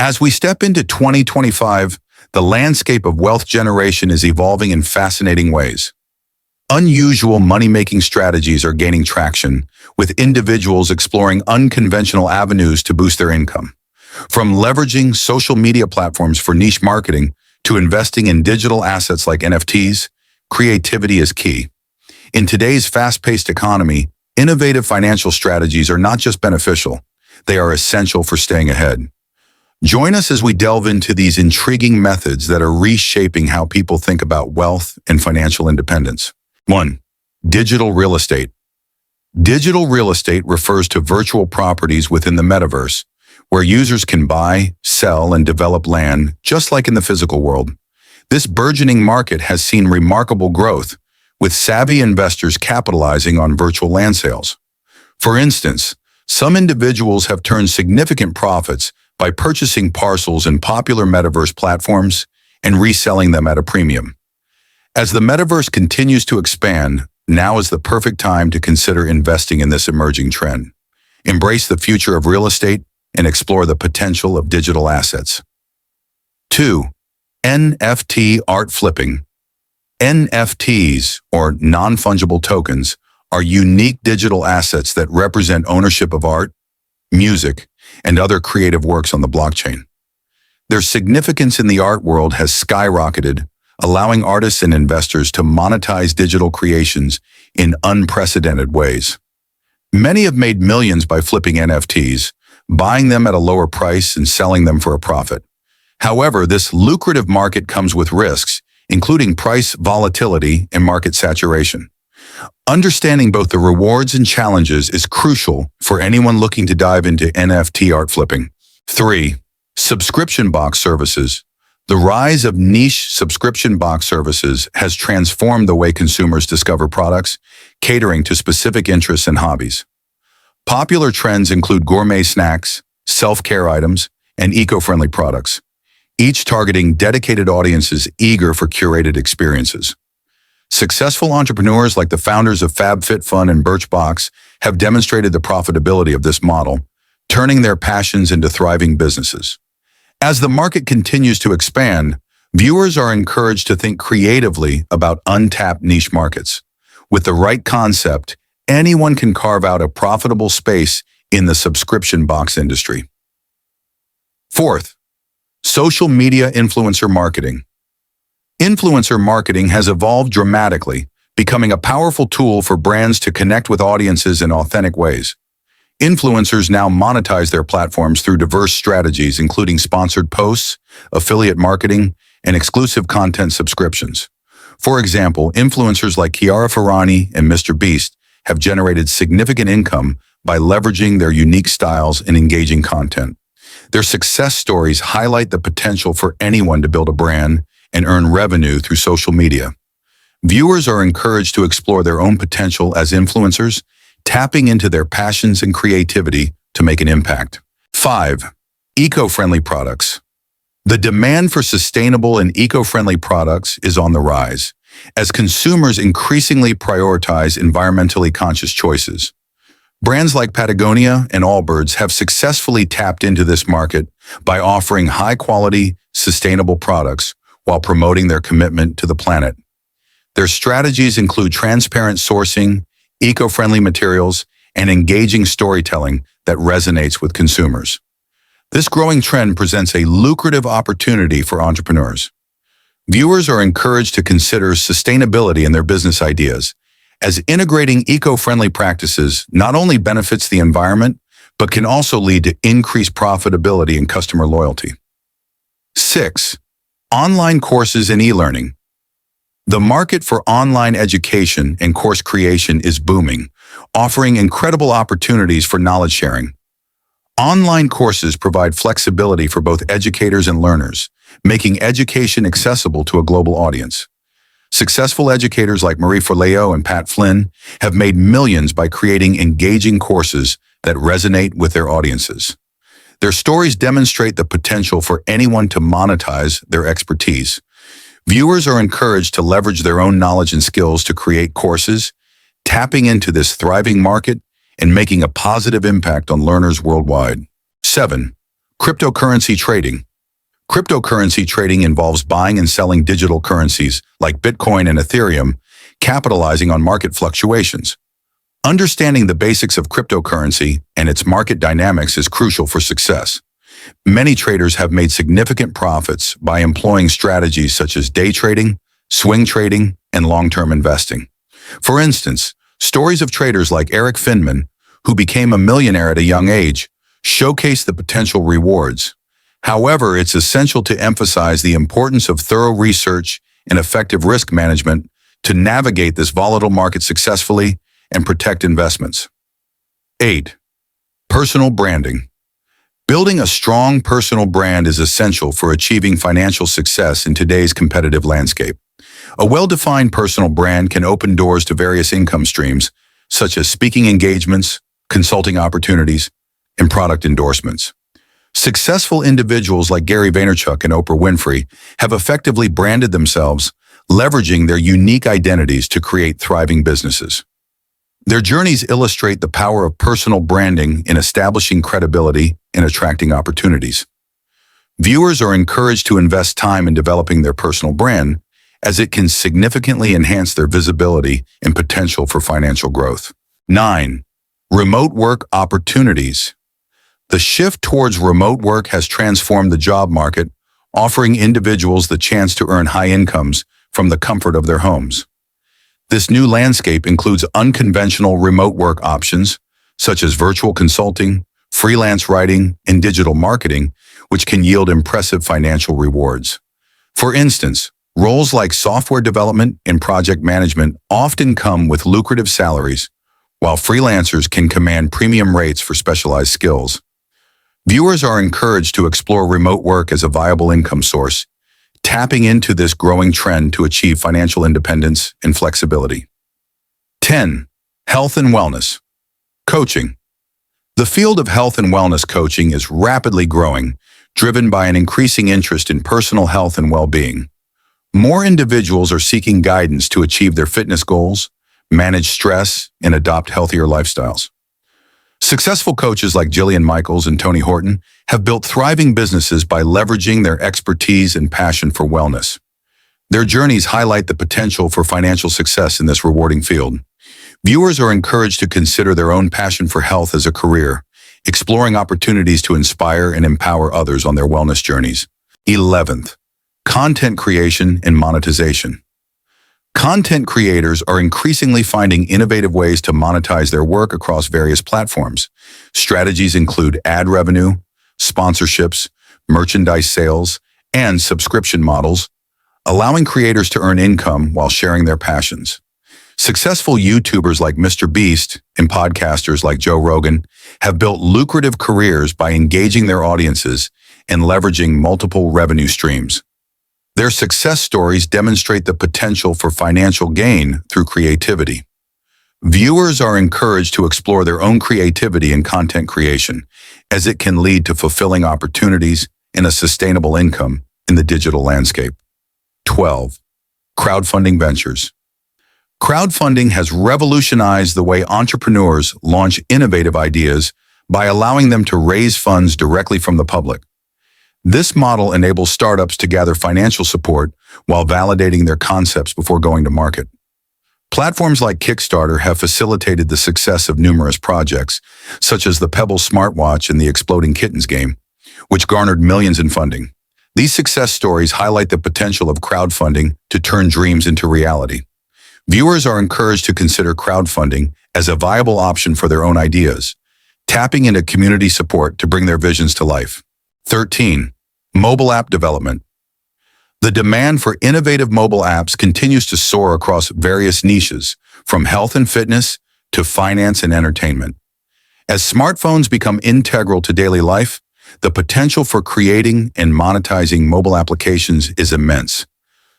As we step into 2025, the landscape of wealth generation is evolving in fascinating ways. Unusual money-making strategies are gaining traction, with individuals exploring unconventional avenues to boost their income. From leveraging social media platforms for niche marketing to investing in digital assets like NFTs, creativity is key. In today's fast-paced economy, innovative financial strategies are not just beneficial, they are essential for staying ahead. Join us as we delve into these intriguing methods that are reshaping how people think about wealth and financial independence. 1. Digital real estate. Digital real estate refers to virtual properties within the metaverse, where users can buy, sell, and develop land just like in the physical world. This burgeoning market has seen remarkable growth, with savvy investors capitalizing on virtual land sales. For instance, some individuals have turned significant profits by purchasing parcels in popular metaverse platforms and reselling them at a premium. As the metaverse continues to expand, now is the perfect time to consider investing in this emerging trend. Embrace the future of real estate and explore the potential of digital assets. 2. NFT Art Flipping. NFTs, or non-fungible tokens, are unique digital assets that represent ownership of art, music, and other creative works on the blockchain. Their significance in the art world has skyrocketed, allowing artists and investors to monetize digital creations in unprecedented ways. Many have made millions by flipping NFTs, buying them at a lower price and selling them for a profit. However, this lucrative market comes with risks, including price volatility and market saturation. Understanding both the rewards and challenges is crucial for anyone looking to dive into NFT art flipping. 3. Subscription box services. The rise of niche subscription box services has transformed the way consumers discover products, catering to specific interests and hobbies. Popular trends include gourmet snacks, self-care items, and eco-friendly products, each targeting dedicated audiences eager for curated experiences. Successful entrepreneurs like the founders of FabFitFun and Birchbox have demonstrated the profitability of this model, turning their passions into thriving businesses. As the market continues to expand, viewers are encouraged to think creatively about untapped niche markets. With the right concept, anyone can carve out a profitable space in the subscription box industry. 4th, social media influencer marketing. Influencer marketing has evolved dramatically, becoming a powerful tool for brands to connect with audiences in authentic ways. Influencers now monetize their platforms through diverse strategies, including sponsored posts, affiliate marketing, and exclusive content subscriptions. For example, influencers like Chiara Ferragni and Mr. Beast have generated significant income by leveraging their unique styles and engaging content. Their success stories highlight the potential for anyone to build a brand and earn revenue through social media. Viewers are encouraged to explore their own potential as influencers, tapping into their passions and creativity to make an impact. 5. Eco-friendly products. The demand for sustainable and eco-friendly products is on the rise, as consumers increasingly prioritize environmentally conscious choices. Brands like Patagonia and Allbirds have successfully tapped into this market by offering high-quality, sustainable products while promoting their commitment to the planet. Their strategies include transparent sourcing, eco-friendly materials, and engaging storytelling that resonates with consumers. This growing trend presents a lucrative opportunity for entrepreneurs. Viewers are encouraged to consider sustainability in their business ideas, as integrating eco-friendly practices not only benefits the environment, but can also lead to increased profitability and customer loyalty. 6. Online courses and e-learning. The market for online education and course creation is booming, offering incredible opportunities for knowledge sharing. Online courses provide flexibility for both educators and learners, making education accessible to a global audience. Successful educators like Marie Forleo and Pat Flynn have made millions by creating engaging courses that resonate with their audiences. Their stories demonstrate the potential for anyone to monetize their expertise. Viewers are encouraged to leverage their own knowledge and skills to create courses, tapping into this thriving market and making a positive impact on learners worldwide. 7. Cryptocurrency trading. Cryptocurrency trading involves buying and selling digital currencies like Bitcoin and Ethereum, capitalizing on market fluctuations. Understanding the basics of cryptocurrency and its market dynamics is crucial for success. Many traders have made significant profits by employing strategies such as day trading, swing trading, and long-term investing. For instance, stories of traders like Eric Finman, who became a millionaire at a young age, showcase the potential rewards. However, it's essential to emphasize the importance of thorough research and effective risk management to navigate this volatile market successfully and protect investments. 8. Personal branding. Building a strong personal brand is essential for achieving financial success in today's competitive landscape. A well-defined personal brand can open doors to various income streams, such as speaking engagements, consulting opportunities, and product endorsements. Successful individuals like Gary Vaynerchuk and Oprah Winfrey have effectively branded themselves, leveraging their unique identities to create thriving businesses. Their journeys illustrate the power of personal branding in establishing credibility and attracting opportunities. Viewers are encouraged to invest time in developing their personal brand, as it can significantly enhance their visibility and potential for financial growth. 9. Remote work opportunities. The shift towards remote work has transformed the job market, offering individuals the chance to earn high incomes from the comfort of their homes. This new landscape includes unconventional remote work options, such as virtual consulting, freelance writing, and digital marketing, which can yield impressive financial rewards. For instance, roles like software development and project management often come with lucrative salaries, while freelancers can command premium rates for specialized skills. Viewers are encouraged to explore remote work as a viable income source, tapping into this growing trend to achieve financial independence and flexibility. 10. Health and wellness. Coaching. The field of health and wellness coaching is rapidly growing, driven by an increasing interest in personal health and well-being. More individuals are seeking guidance to achieve their fitness goals, manage stress, and adopt healthier lifestyles. Successful coaches like Jillian Michaels and Tony Horton have built thriving businesses by leveraging their expertise and passion for wellness. Their journeys highlight the potential for financial success in this rewarding field. Viewers are encouraged to consider their own passion for health as a career, exploring opportunities to inspire and empower others on their wellness journeys. 11th. Content creation and monetization. Content creators are increasingly finding innovative ways to monetize their work across various platforms. Strategies include ad revenue, sponsorships, merchandise sales, and subscription models, allowing creators to earn income while sharing their passions. Successful YouTubers like Mr. Beast and podcasters like Joe Rogan have built lucrative careers by engaging their audiences and leveraging multiple revenue streams. Their success stories demonstrate the potential for financial gain through creativity. Viewers are encouraged to explore their own creativity in content creation, as it can lead to fulfilling opportunities and a sustainable income in the digital landscape. 12. Crowdfunding Ventures. Crowdfunding has revolutionized the way entrepreneurs launch innovative ideas by allowing them to raise funds directly from the public. This model enables startups to gather financial support while validating their concepts before going to market. Platforms like Kickstarter have facilitated the success of numerous projects, such as the Pebble smartwatch and the Exploding Kittens game, which garnered millions in funding. These success stories highlight the potential of crowdfunding to turn dreams into reality. Viewers are encouraged to consider crowdfunding as a viable option for their own ideas, tapping into community support to bring their visions to life. 13. Mobile app development. The demand for innovative mobile apps continues to soar across various niches, from health and fitness to finance and entertainment. As smartphones become integral to daily life, the potential for creating and monetizing mobile applications is immense.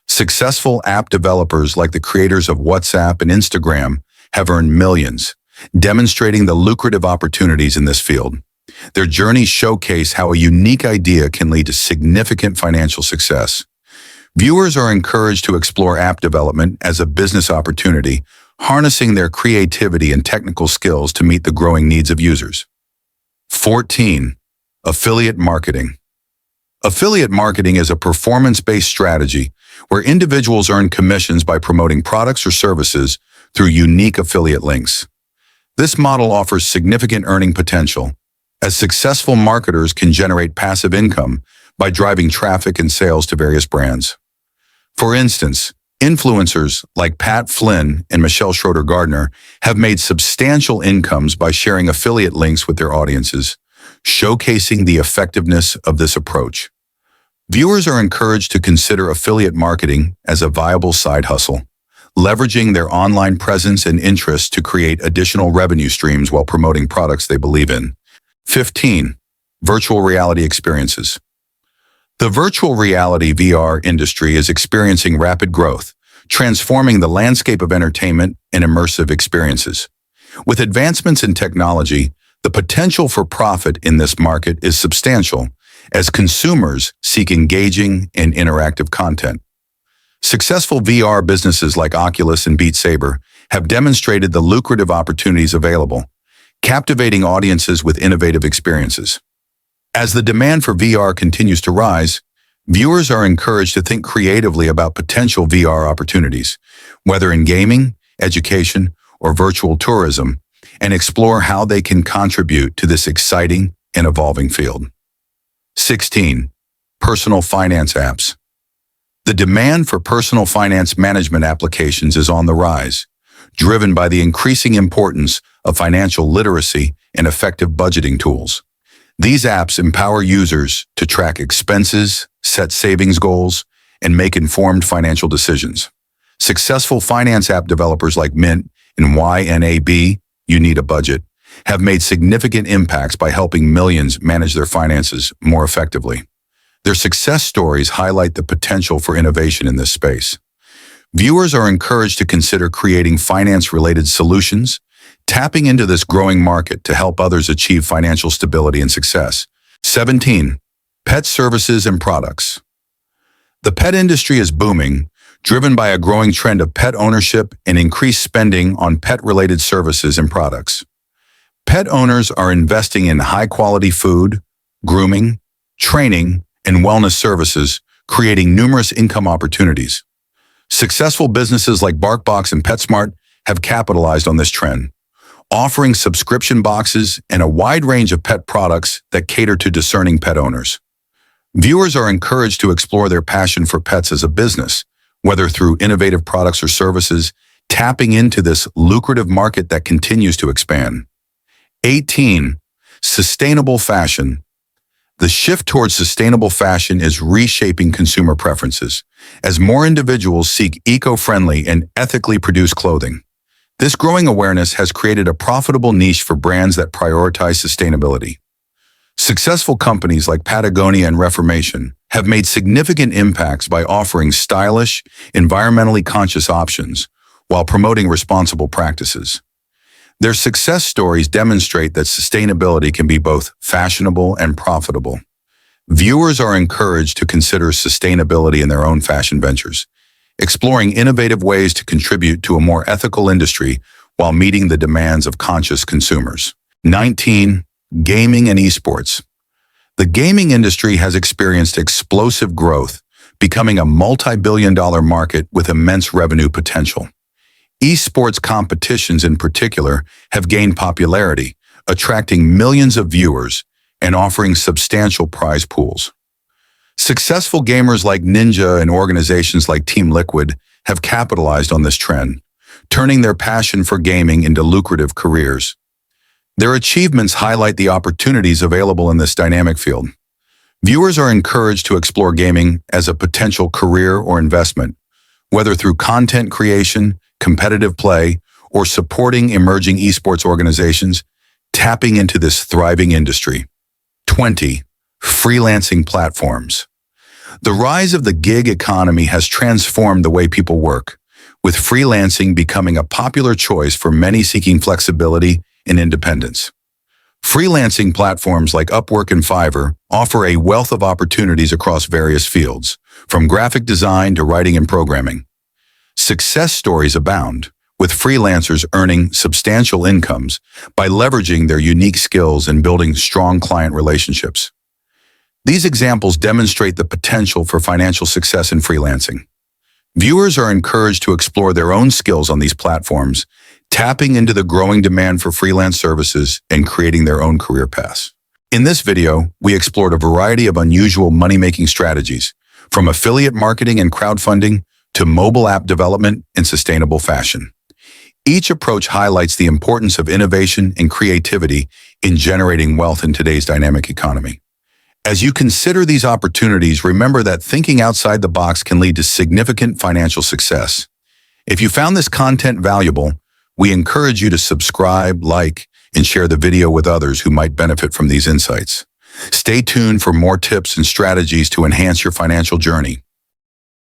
Successful app developers like the creators of WhatsApp and Instagram have earned millions, demonstrating the lucrative opportunities in this field. Their journeys showcase how a unique idea can lead to significant financial success. Viewers are encouraged to explore app development as a business opportunity, harnessing their creativity and technical skills to meet the growing needs of users. 14. Affiliate marketing. Affiliate marketing is a performance-based strategy where individuals earn commissions by promoting products or services through unique affiliate links. This model offers significant earning potential, as successful marketers can generate passive income by driving traffic and sales to various brands. For instance, influencers like Pat Flynn and Michelle Schroeder-Gardner have made substantial incomes by sharing affiliate links with their audiences, showcasing the effectiveness of this approach. Viewers are encouraged to consider affiliate marketing as a viable side hustle, leveraging their online presence and interests to create additional revenue streams while promoting products they believe in. 15. Virtual reality experiences. The virtual reality (VR) industry is experiencing rapid growth, transforming the landscape of entertainment and immersive experiences. With advancements in technology, the potential for profit in this market is substantial as consumers seek engaging and interactive content. Successful VR businesses like Oculus and Beat Saber have demonstrated the lucrative opportunities available, captivating audiences with innovative experiences. As the demand for VR continues to rise, viewers are encouraged to think creatively about potential VR opportunities, whether in gaming, education, or virtual tourism, and explore how they can contribute to this exciting and evolving field. 16. Personal finance apps. The demand for personal finance management applications is on the rise, driven by the increasing importance of financial literacy and effective budgeting tools. These apps empower users to track expenses, set savings goals, and make informed financial decisions. Successful finance app developers like Mint and YNAB, You Need a Budget, have made significant impacts by helping millions manage their finances more effectively. Their success stories highlight the potential for innovation in this space. Viewers are encouraged to consider creating finance-related solutions, tapping into this growing market to help others achieve financial stability and success. 17. Pet services and products. The pet industry is booming, driven by a growing trend of pet ownership and increased spending on pet-related services and products. Pet owners are investing in high-quality food, grooming, training, and wellness services, creating numerous income opportunities. Successful businesses like BarkBox and PetSmart have capitalized on this trend, offering subscription boxes and a wide range of pet products that cater to discerning pet owners. Viewers are encouraged to explore their passion for pets as a business, whether through innovative products or services, tapping into this lucrative market that continues to expand. 18. Sustainable fashion. The shift towards sustainable fashion is reshaping consumer preferences as more individuals seek eco-friendly and ethically produced clothing. This growing awareness has created a profitable niche for brands that prioritize sustainability. Successful companies like Patagonia and Reformation have made significant impacts by offering stylish, environmentally conscious options while promoting responsible practices. Their success stories demonstrate that sustainability can be both fashionable and profitable. Viewers are encouraged to consider sustainability in their own fashion ventures, exploring innovative ways to contribute to a more ethical industry while meeting the demands of conscious consumers. 19. Gaming and esports. The gaming industry has experienced explosive growth, becoming a multi-billion-dollar market with immense revenue potential. Esports competitions in particular have gained popularity, attracting millions of viewers and offering substantial prize pools. Successful gamers like Ninja and organizations like Team Liquid have capitalized on this trend, turning their passion for gaming into lucrative careers. Their achievements highlight the opportunities available in this dynamic field. Viewers are encouraged to explore gaming as a potential career or investment, whether through content creation, competitive play, or supporting emerging esports organizations, tapping into this thriving industry. 20. Freelancing platforms. The rise of the gig economy has transformed the way people work, with freelancing becoming a popular choice for many seeking flexibility and independence. Freelancing platforms like Upwork and Fiverr offer a wealth of opportunities across various fields, from graphic design to writing and programming. Success stories abound, with freelancers earning substantial incomes by leveraging their unique skills and building strong client relationships. These examples demonstrate the potential for financial success in freelancing. Viewers are encouraged to explore their own skills on these platforms, tapping into the growing demand for freelance services and creating their own career paths. In this video, we explored a variety of unusual money-making strategies, from affiliate marketing and crowdfunding to mobile app development and sustainable fashion. Each approach highlights the importance of innovation and creativity in generating wealth in today's dynamic economy. As you consider these opportunities, remember that thinking outside the box can lead to significant financial success. If you found this content valuable, we encourage you to subscribe, like, and share the video with others who might benefit from these insights. Stay tuned for more tips and strategies to enhance your financial journey.